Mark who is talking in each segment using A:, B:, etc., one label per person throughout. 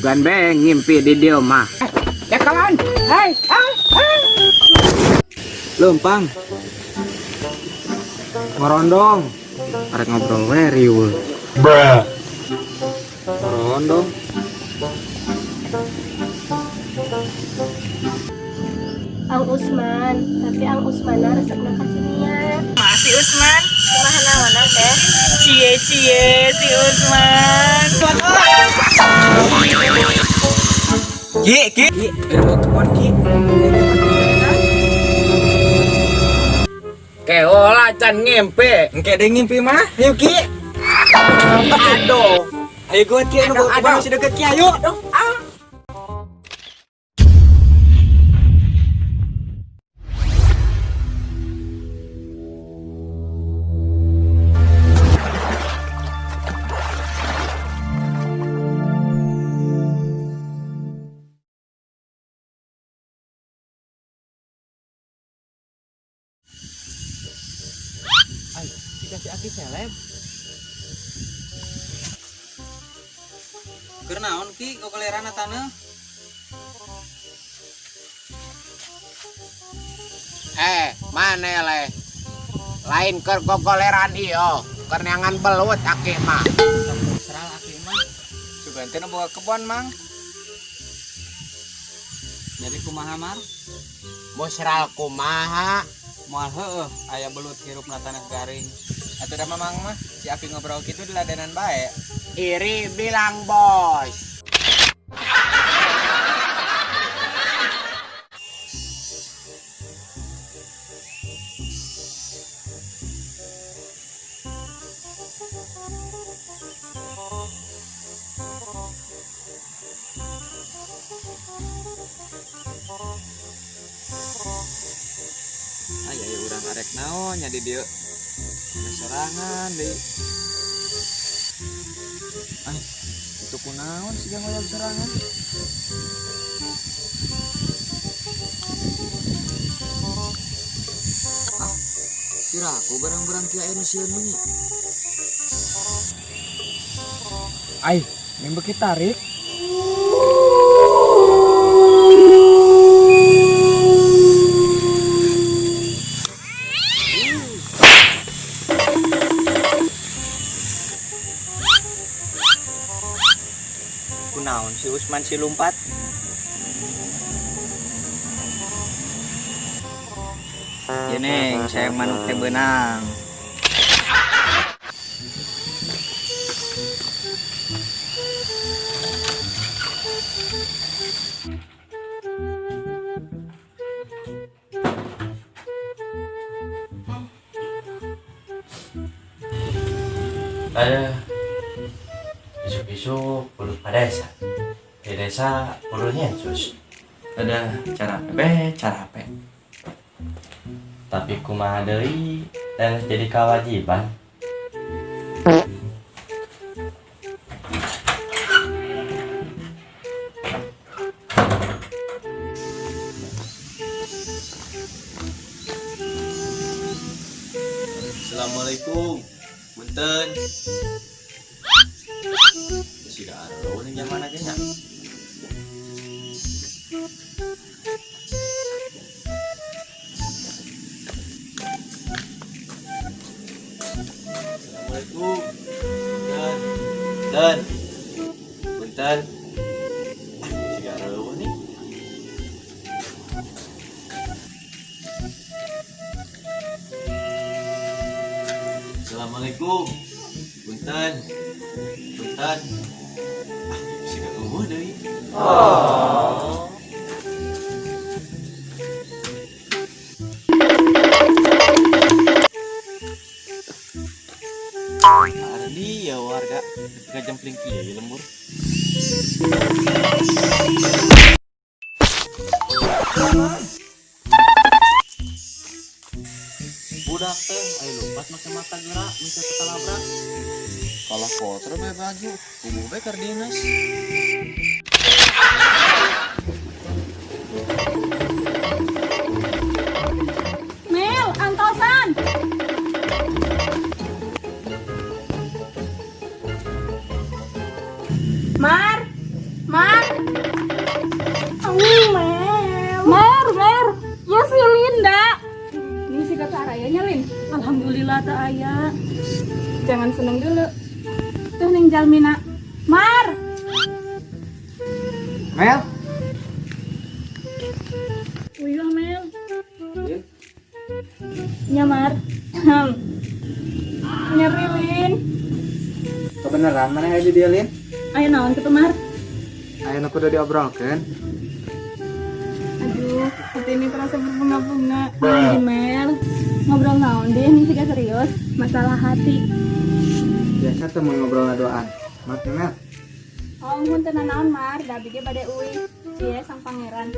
A: Bukan be ngimpi di dia mah. Cekalan. Hai. Lempang. Ngorondong. Arek ngobrol we riweuh.
B: Bruh.
A: Ngorondong.
C: Ang Usman, tapi Ang Usman resepna kasinian.
D: Si Usman,
C: Kumaha naon teh?
D: cie si Usman.
B: Ki.
A: Mau telepon Ki. Keola can ngimpi.
B: Engke ada ngimpi mah. Ayo Ki.
A: Aduh.
B: Ayo gue Ki, nu bawa masih deket Ki, ayo.
A: Dikasih aki seleb.
B: Keur naon Ki, kok kelerana taneuh?
A: Mana le? Lain keur gogoleran iyo, keur neangan belut aki mah.
B: Seral aki mah. Sugantena boga kebon, Mang. Jadi kumaha Mar?
A: Musral kumaha?
B: Moal heueuh aya belut hirupna tanah garing. Atuh da Mamang mah, si Aki ngobrol kitu di ladenan bae.
A: Iri bilang bos.
B: Aya urang arek naon nya di dieu. Sorangan deui. Itu kunaon siga ngoyog sorangan? Kiraku barang-barang kia anu sieun nya.
A: Ai, yang beki tarik.
B: Kunaon si Usman si lumpat? Ya Neng, sayang manuk teh beunang.
E: Ada isu-isu bulu desa. Di desa bulunya sus. Ada cara apa? Tapi kumaha deui dan jadi kewajiban.
B: Assalamualaikum. Punten. Siga aro ning zaman aja nya. Assalamualaikum. Dan. Punten. Siga aro nih. Assalamualaikum. Punten. Siga eueuh deui. Ada dia warga ketika jempling kieu lembur. Budak teh aya lompat make mata gerak mencet talabrak. Kalau kotor bae baju, tubuh bae keur dinas.
C: Mel, antosan. Mar.
D: aya. Jangan seneng dulu. Tuh ning Jalmina. Mar.
B: Mel.
D: Uyuh Mel.
B: Iya.
D: Nyamar. Nyerilin.
B: Kebenaran mana aja dia Lin?
D: Ayo naon kitu Mar?
B: Ayo aku udah diobrolkan.
D: Aduh, hati ini terasa berbunga-bunga. Ay, Mel. Ngobrol naon deh, ini juga serius. Masalah hati.
B: Biasa tuh mau ngobrol ngadoan. Maaf Mel.
D: Oh, mun teu naon Mar, da bige bade uwi. Cie sang pangeran.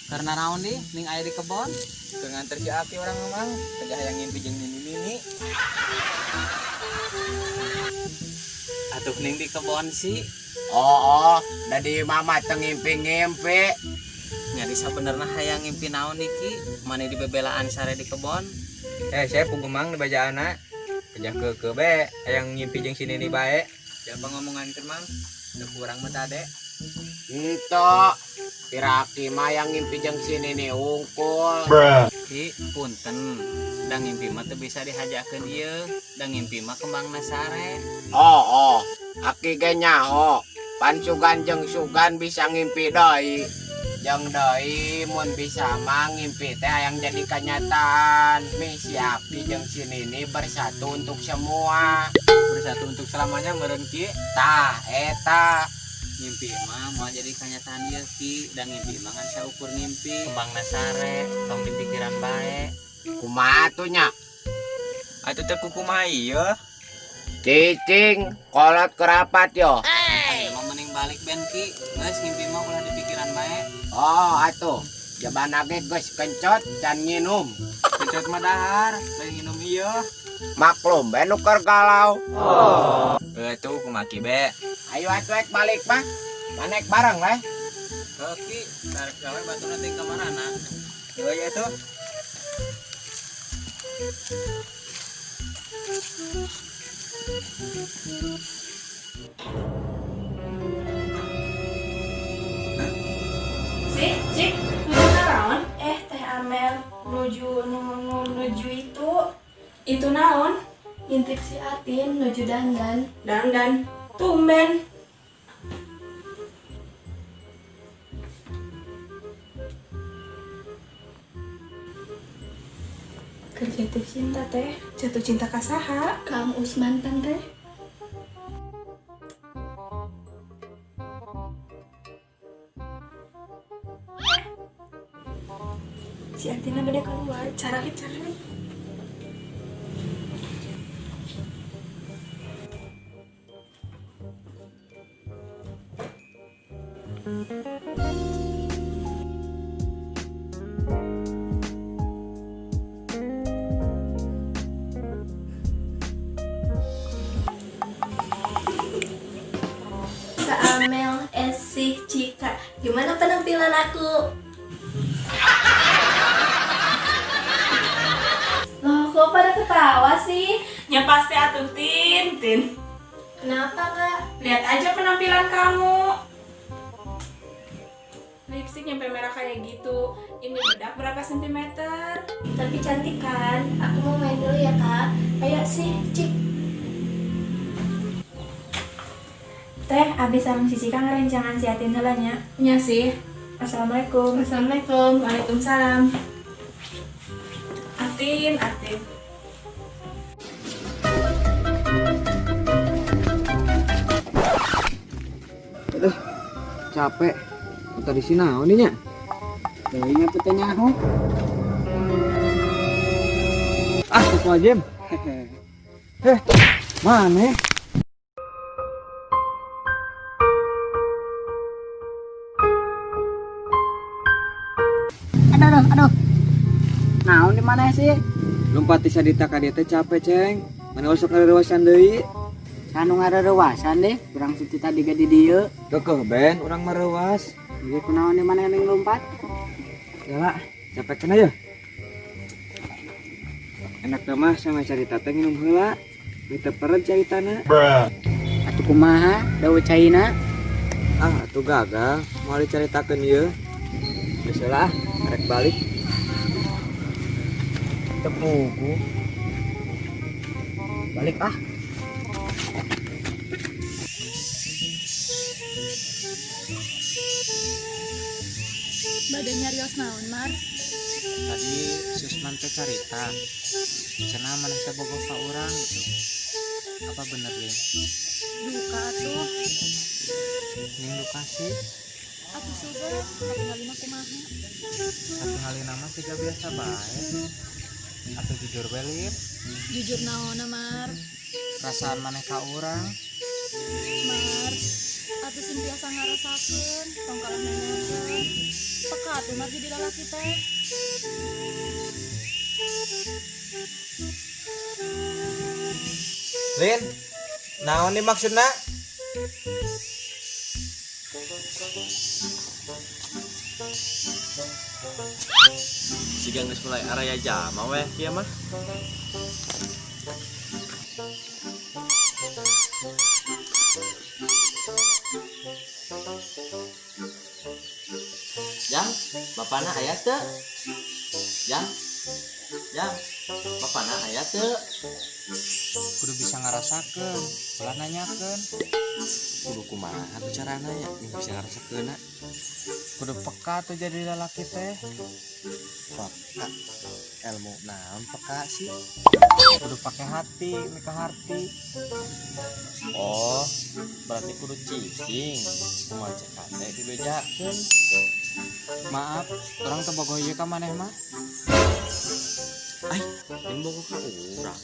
B: Karena naon di ning aya di kebon dengan si Aki orang memang kerja yang ngimpi jeung mini atuh ning di kebon sih
A: Oh, dari mama teu ngimpi-ngimpi.
B: nyari sabenerna hayang ngimpi naon niki mana di bebelaan sare di kebon saya pugemang di bajaana kerja ke be hayang ngimpi jeung sini nih bae siapa ngomongan ke mang udah kurang mah tade
A: Itu Piraki mah yang ngimpi jeung sini nih ungkul.
B: Ki punten da ngimpi mah teu bisa dihajakeun ieu da ngimpi mah kembangna sare
A: Oh, Aki ge nyaho. Pan sugan jeung sugan bisa ngimpi deui. Jeung deui mun bisa mah ngimpi teh yang jadi kenyataan. Misi Aki jeung sini nih bersatu untuk semua.
B: bersatu untuk selamanya meureun Ki
A: Tah, eta.
B: ngimpi mah mau jadi kenyataan ieu Ki dan ngimpi mah ngan saukur ngimpi kembangna sare tong di pikiran bae
A: Kumaha tuh nya?
B: atuh teh kumaha ieu
A: Cicing, kolot kerapat yo.
B: aya mah mending balik ben Ki geus ngimpi mah ulah di pikiran bae
A: Oh, atuh. Jabana ge geus kencot dan nginum.
B: kencot mah dahar bae nginum ieu
A: Maklum be nuker galau.
B: tuh kumaki be
A: Ayo atuh ek balik mah. Manek bareng lah.
B: Ki tarik gawe batuna teh ka manana deui ya tuh
D: Cik, nuju naon? Teh Amel nuju itu naon?
C: Ngintip si Atin nuju dandan.
D: Dandan, tumben. Keur jatuh cinta teh, jatuh cinta ka saha?
C: Kang Usman tante.
D: Si Atina beda keluar, caralit.
C: Kak Amel, si Cika. Gimana penampilan aku? Loh, kok pada ketawa sih?
D: Ya pasti atuh Tin.
C: Kenapa kak?
D: Lihat aja penampilan kamu. Lipstick nyampe merah kayak gitu. Ini bedak berapa sentimeter?
C: Tapi cantik kan? Aku mau main dulu ya kak. Ayo sih, Cik.
F: Teh, abis sareng si Cika ngerencangan si Atin heula nya.
D: Iya sih.
F: Assalamualaikum.
D: Assalamualaikum. Waalaikumsalam. Atin.
B: aduh capek tadi sih naon nya deui nya teh nyaho tuh ajem mana
G: Aduh. Naon di mana sih?
B: lompat di sadita ka dia teh capek ceng mana usah karewasan deui
G: Anu ngarerewasan deh, kurang suci tadi ga di dieu.
B: kekeh ben urang marewas
G: Ieu kunaon di mana yang lompat?
B: ya capek kena ya enak mah sama cerita teh nginum heula kita peren caritana
G: Atuh kumaha? Dawa caina?
B: atuh gagal mau diceritakeun ieu geus lah arek balik tepugu. Balik ah.
D: Badannya Rios naon, Mar?
B: Tadi Susman teh carita. Cenah maneh teh bogoh ka urang gitu. Apa bener, Lin?
D: Duka atuh.
B: Ning lu kasih
D: Atuh sudah, katingalina kumaha.
B: satu kali nama siga biasa bae. Atuh jujur bae, Lin.
D: Jujur naon, Mar?
B: Perasaan maneh ka urang.
D: Mar, atuh sing biasa ngarasakeun, tong kalah nanyakeun. Peka atuh Mar jadi lalaki teh.
B: Lin, naon nih maksudna?
E: Siga geus mulai araya jama weh kieu mah. Jang, bapana aya teu? Jang. Jang, bapana aya teu?
B: Kudu bisa ngarasakeun, ulah nanyakeun.
E: Kudu kumaha tuh carana ya yang bisa ngarasakeunna?
B: Kudu peka tuh jadi lalaki teh.
E: Peka. Ilmu naon peka sih?
B: Kudu pakai hati, mika harti.
E: Oh, berarti kudu cicing. Kumaha teh dibejakeun.
B: Maaf, orang teu bogoh ieu ka maneh mah.
E: Ai, yang bogoh ka urang.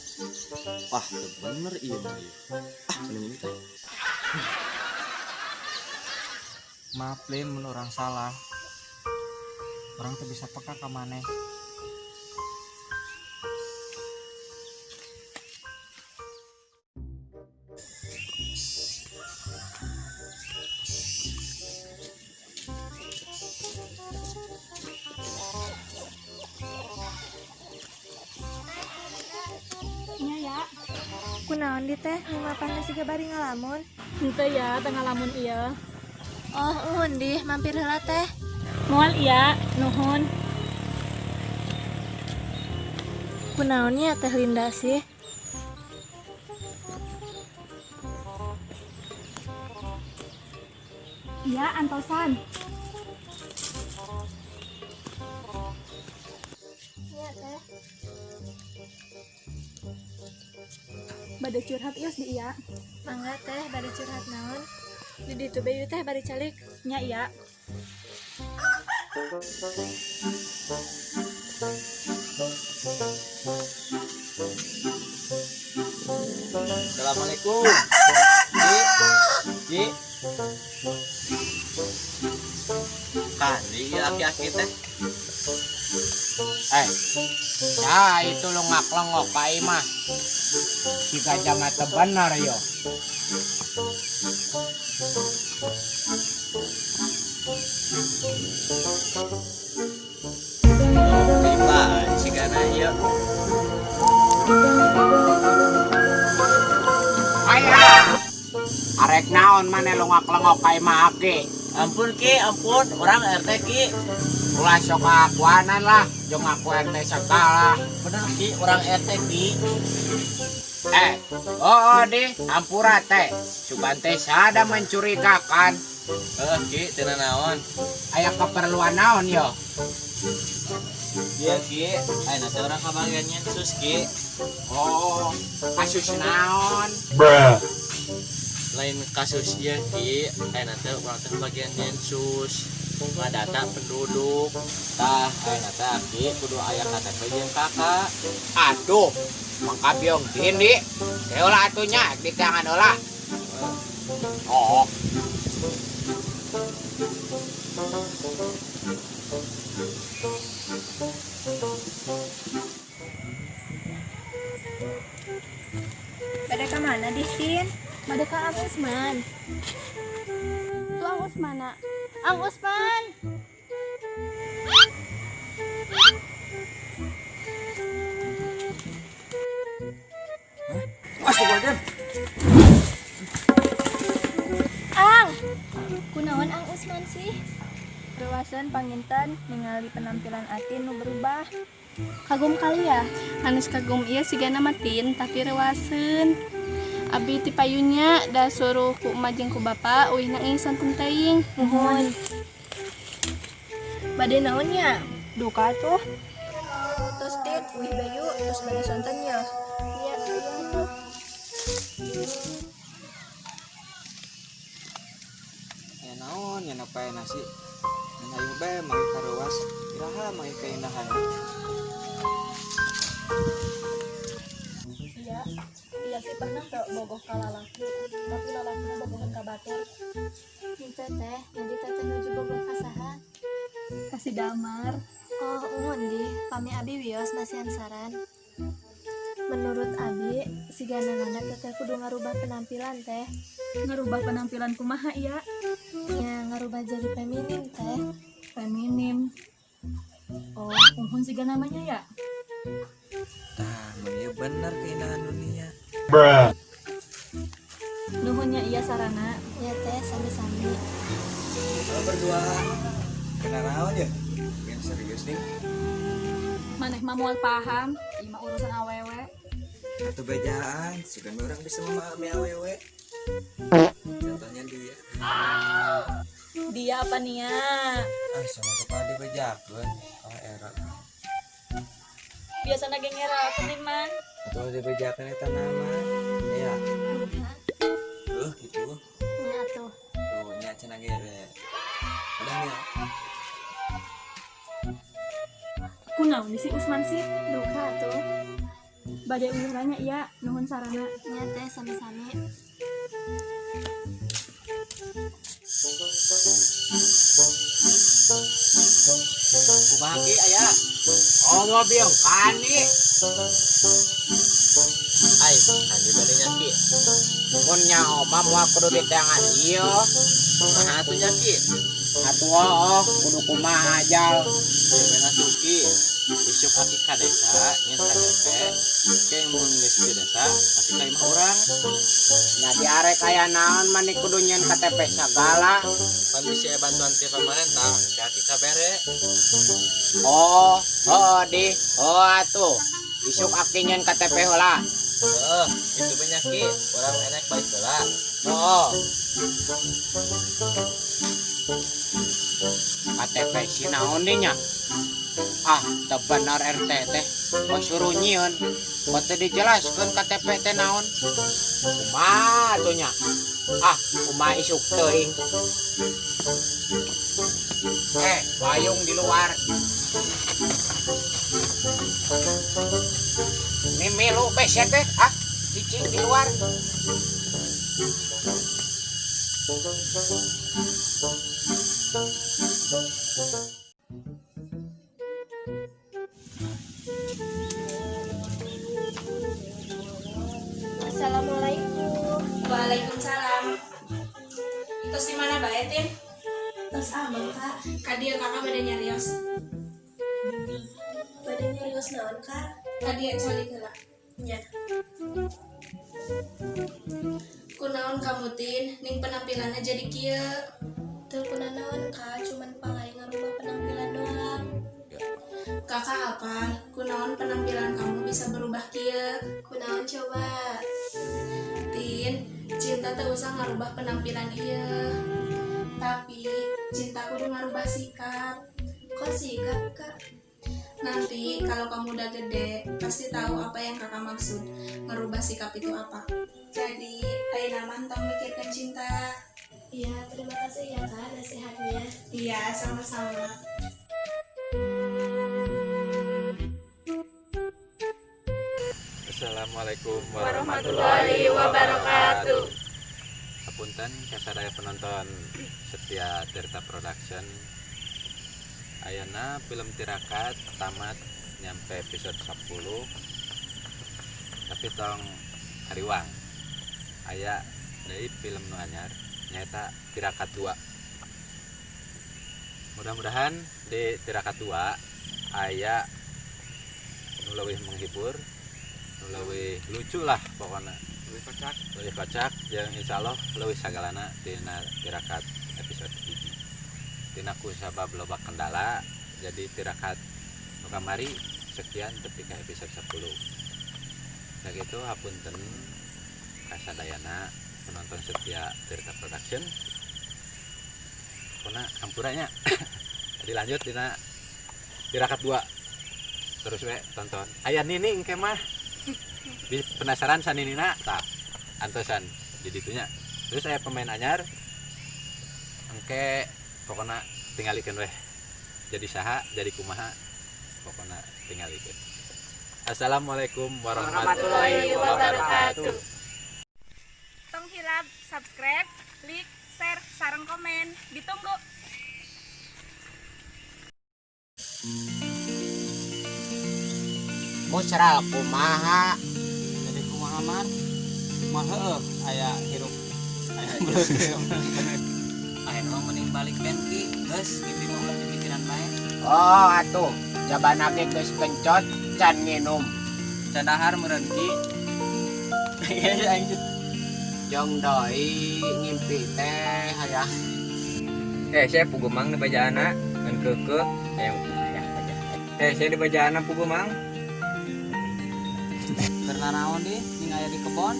E: Wah, teu bener ieu mah ieu. Ah, mending ini teh.
B: Maaf Lin, mun orang salah. Orang teu bisa peka ka maneh.
D: Nya ya.
F: Kunaon di teh, mapan siga bari ngalamun.
D: Henteu ya, teu ngalamun ieu.
F: Oh, undi, mampir heula teh.
D: Moal iya, nuhun.
F: Kunaonnya teh Linda sih?
D: Iya, antosan.
F: Iya teh.
D: Bade curhat ios di iya.
F: Mangga teh bari curhat naon? Di ditu bayu teh bari calik.
D: Nya iya.
E: Assalamualaikum. Ji. Kandi aki-aki teh.
A: Ya itu lo ngaklengok ka imah. Si gajah mah teu bener yo.
E: Tiba sigana ieu.
A: Aya. Arek naon maneh lo ngaklengok ka imah age.
E: Ampun Ki, ampun, orang RT Ki.
A: Ulah sok akuanan lah, jeung aku RT sakala.
E: Bener Ki, orang RT Ki.
A: Deh, ampura teh. Sugan teh sada mencurigakan.
E: Ki, cenah naon?
A: Aya keperluan naon yo?
E: Iya Ki, ayeuna teh urang kabagian nyensus Ki.
A: Oh, kasus naon?
E: Lain kasus ieu Ki, ayeuna teh urang teh bagian nyensus. Ngadata penduduk. Tah, ayeuna teh Ki kudu aya KTP jeung kakak.
A: Aduh, mangkabiong dindi. Heula atunya, di tangan heula. Oh.
F: Bade ka mana Distin?
D: Bade ka Ang Usman. Tuh Ang Usman na. Ang Usman.
F: Ang! Kunaon Ang Usman sih?
D: Rewasan panginten ningali penampilan Atin nu berubah.
C: Kagum kali ya, Hanus kagum iya sigana matin tapi rewasen. Abi ti payunya da suruh ku emak jeung ku bapa uih nangis santun teuing. Nuhun.
D: Bade naonnya?
C: Duka tuh.
D: Terus Dit, wih bayu, terus bade santannya.
C: Iya, iya tuh.
B: Ya naon nya napae nasi. Ngan ayu bae mangga karewas. Iraha mangga keindahan.
D: Iya, iya sih pernah ke bogoh ka lalaki, tapi lalakina bogohan ka batur.
C: Henteu teh, jadi teteh nuju bogoh ka saha?
D: Kasih damar.
C: Oh, uhun di, pami abi wios masihan saran. Menurut abi, sigana nana teteh kudu ngarubah penampilan teh.
D: Ngerubah penampilan kumaha ya?
C: Ya, ngarubah jadi feminim teh.
D: Feminim. Oh, uhun siga namanya ya?
B: Tah, mun ieu bener keindahan dunia.
D: Nuhunnya iya sarana.
C: Ya teh, sami-sami.
B: Kalau berdua kena naon ya? Yang serius nih.
D: Maneh mah moal paham, ieu mah urusan awewe.
B: Atau bejaan, sugan orang bisa memahami awewe. Contohnya dia.
D: Dia apa nih ya?
B: Sama kepala dibejakeun. Era.
D: Biasana ge ngerakeun nih man.
B: Atau dibejakeun eta nama. Ya. Gitu.
C: Ya tuh.
B: Tuh nya cenah gere. Kadang ya.
D: Kunaon si Usman sih?
C: Duka tuh.
D: Bade urusannya iya, nuhun sarana.
C: Ya teh, sami-sami.
A: Kumaha ki aya? Oh mobil kani.
E: Ai, andi bade nyaki.
A: Mun nya oma moal kudu ditengan ieu.
E: Mana atuh nyaki?
A: Atuh oh, kudu kumaha ajal.
E: Sebenarnya suki. Isuk aki ka desa, nyen KTP. Kayak mun geus di desa, aki ka imah urang.
A: Nya diarek aya naon mani kudu nyen KTP sagala.
E: Pan bisa bantuan ti pemerintah, aki ka bere.
A: Oh, di. Oh atuh. Isuk aki nyen KTP heula.
E: Itu penyakit orang enak baik heula.
A: Oh. KTP si naon dinya? Ah, teu bener RT teh. Kok suruh nyieun? Kok teu dijelaskeun KTP teh naon? Kumaha atuh nya? Ah, kumaha isuk teuing. Payung di luar. Mimilu besek teh, ah, cicing di luar.
C: Assalamualaikum.
F: Waalaikumsalam. Terus di mana bae Tin?
C: Terus abang kak,
F: Kadia kakak bade nyarios.
C: bade nyarios naon kak?
F: Kadia coli heula.
C: Ya.
F: Kunaon kamu Tin? Ning penampilannya jadi kieu.
C: Teu kunaon kak, cuman palai ngarubah penampilan doang.
F: Kakak apa? Kunaon penampilan kamu bisa berubah kieu?
C: Kunaon coba?
F: Tin, cinta teu usah ngarubah penampilan ieu. Tapi cinta kudu ngarubah sikap.
C: Kok sikap kak?
F: Nanti kalau kamu udah gede, pasti tahu apa yang kakak maksud. Ngerubah sikap itu apa. Jadi, ayeuna mantap mikirkan cinta.
C: Iya, terima kasih ya kak nasihatnya.
F: Iya, sama-sama.
E: Assalamualaikum
D: Warahmatullahi wabarakatuh.
E: Hapunten kasadaya penonton setia Tirta Production. Ayeuna film Tirakat tamat nyampe episode 10. Tapi tong hariwang aya dari film nu anyar nyaeta Tirakat 2. Mudah-mudahan di Tirakat 2 aya nu leuwih menghibur, nu leuwih lucu lah pokoknya, lebih kocak yang insyaallah leuwih sagalana dina Tirakat episode 1. tinaku sabab loba kendala jadi tirakat nu kamari sekian tepi ka episode 10. Nah gitu hapunten kasadayana penonton setia Tirta Production. Pokona hampuranya. Jadi lanjut dina tirakat 2. Terus we tonton. Aya nining ke mah. Penasaran saninina tah antosan di ditunya. Terus saya pemain anyar engke pokona tingalikeun weh. Jadi saha, jadi kumaha pokona tingalikeun. Assalamualaikum warahmatullahi wabarakatuh.
D: Tong hilap subscribe, like, share, sareng komen. Ditunggu.
A: Musral kumaha.
B: Jadi kumaha man? Mah heueuh aya hirup. Aya beuleuh. Aya nu mending balik ben ki, geus ngimpi mah ulah pikiran bae.
A: Oh atuh, jabana ge geus kencot can nginum.
B: Can dahar meureun ki. Ya aing
A: Jeung deui ngimpi teh hayang
B: saya pugu mang di bajaana ngan keke hayang baja. Saya di bajaana pugu mang. Karena naon di ning aya di kebon.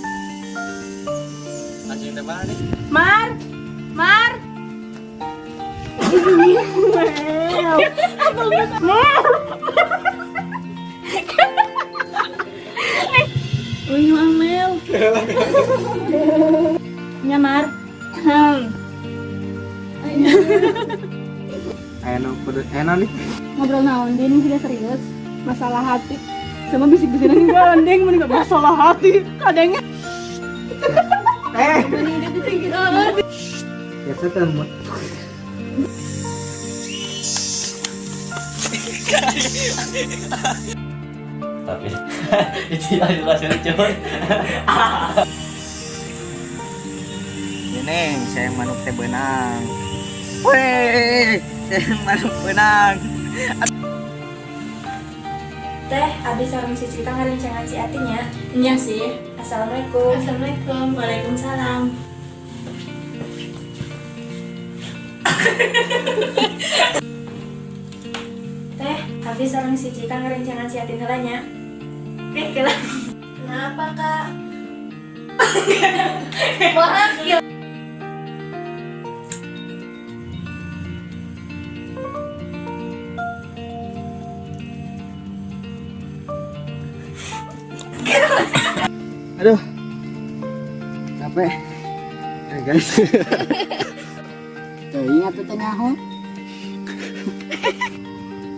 B: Anjing teh mana nih?
D: Mar. Mar. Uy, Amel. Nyamar.
B: Aya nih.
C: Ngobrol naon din tidak serius masalah hati sama bisik-bisik nang gandeng mending gak masalah hati kadangnya mending dia bisik
B: Ya setan mah.
H: Tapi itu adalah lucu.
B: Ini saya manuk teh benang. Weh, saya manuk benang.
F: Teh, abis orang si Cita ngarencangan si Atinya. Iya sih. Assalamualaikum.
C: Assalamualaikum.
F: Waalaikumsalam. Teh, habis orang si Cita ngarencangan si Atin helanya. Kenapa kak? Wah,
B: Aduh. Capek. Guys.
G: Teuing atuh teh nyaho.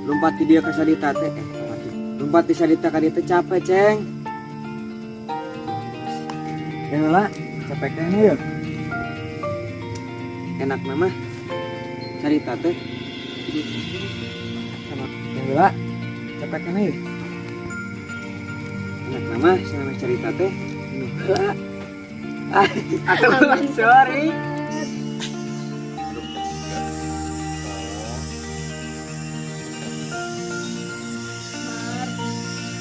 B: Lompat di dia ke salita teh. Lompat di salita ka dieu teh capek, Ceng. Ya lah, capek teh ya. Enak mah salita teh. Ya lah, capek teh ya. Enak nama sama cerita teh. Atuh sorry.
D: Mar.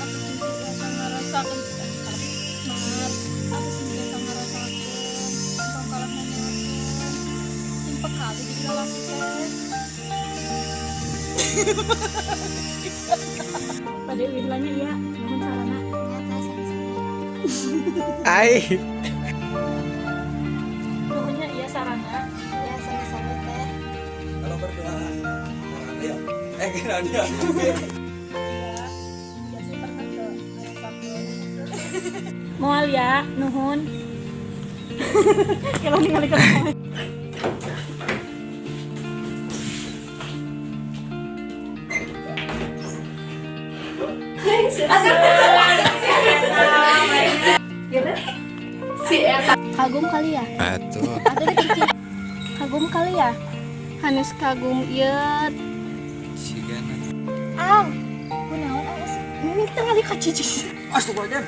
D: Atuh simpiasa ngarasakeun. Mar. Atuh simpiasa ngarasakeun. Tong kalah nanyakeun. Simpek kali jadi lalaki teh. Pada wirlanya ya, namun sarana.
B: Ai.
D: Nuhunnya iya sarana.
F: Ya sama-sama teh.
B: Kalau berdoa. Ayo. Kira dia.
D: Iya. Iya sih pernah ke ngarasakeun. Moal ya, nuhun. Kalau ningali ka
C: si eta kagum kali ya
E: Atuh.
C: kagum kali ya hanes kagum ieu
E: Sigana.
C: ang kunaon ang ini tengah dikacicis
B: Astagfirullah.